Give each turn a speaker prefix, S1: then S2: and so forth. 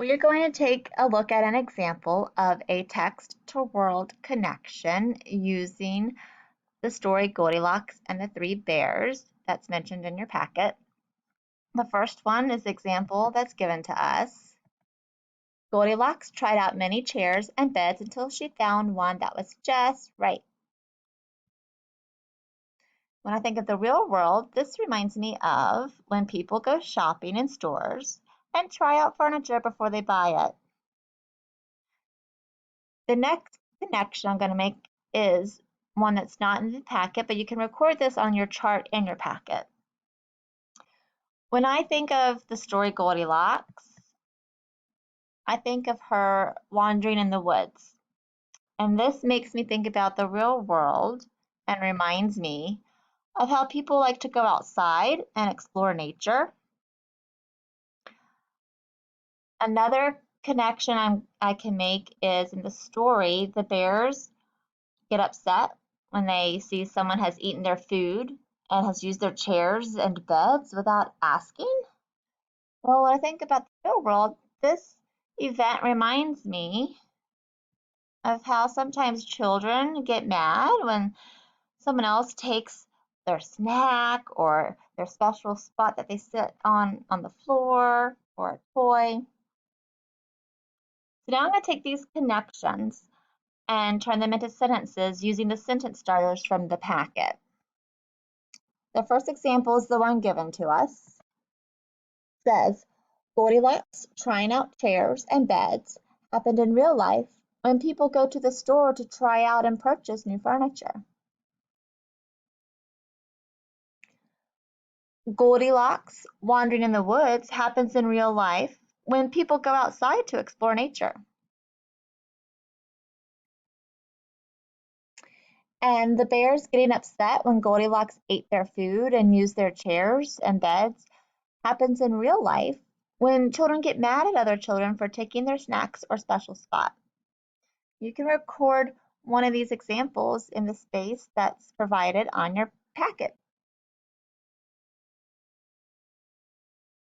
S1: We are going to take a look at an example of a text-to-world connection using the story Goldilocks and the Three Bears that's mentioned in your packet. The first one is the example that's given to us. Goldilocks tried out many chairs and beds until she found one that was just right. When I think of the real world, this reminds me of when people go shopping in stores and try out furniture before they buy it. The next connection I'm going to make is one that's not in the packet, but you can record this on your chart in your packet. When I think of the story Goldilocks, I think of her wandering in the woods. And this makes me think about the real world and reminds me of how people like to go outside and explore nature. Another connection I can make is in the story, the bears get upset when they see someone has eaten their food and has used their chairs and beds without asking. Well, when I think about the real world, this event reminds me of how sometimes children get mad when someone else takes their snack or their special spot that they sit on the floor or a toy. So now I'm going to take these connections and turn them into sentences using the sentence starters from the packet. The first example is the one given to us. It says, Goldilocks trying out chairs and beds happened in real life when people go to the store to try out and purchase new furniture. Goldilocks wandering in the woods happens in real life when people go outside to explore nature. And the bears getting upset when Goldilocks ate their food and used their chairs and beds happens in real life when children get mad at other children for taking their snacks or special spot. You can record one of these examples in the space that's provided on your packet.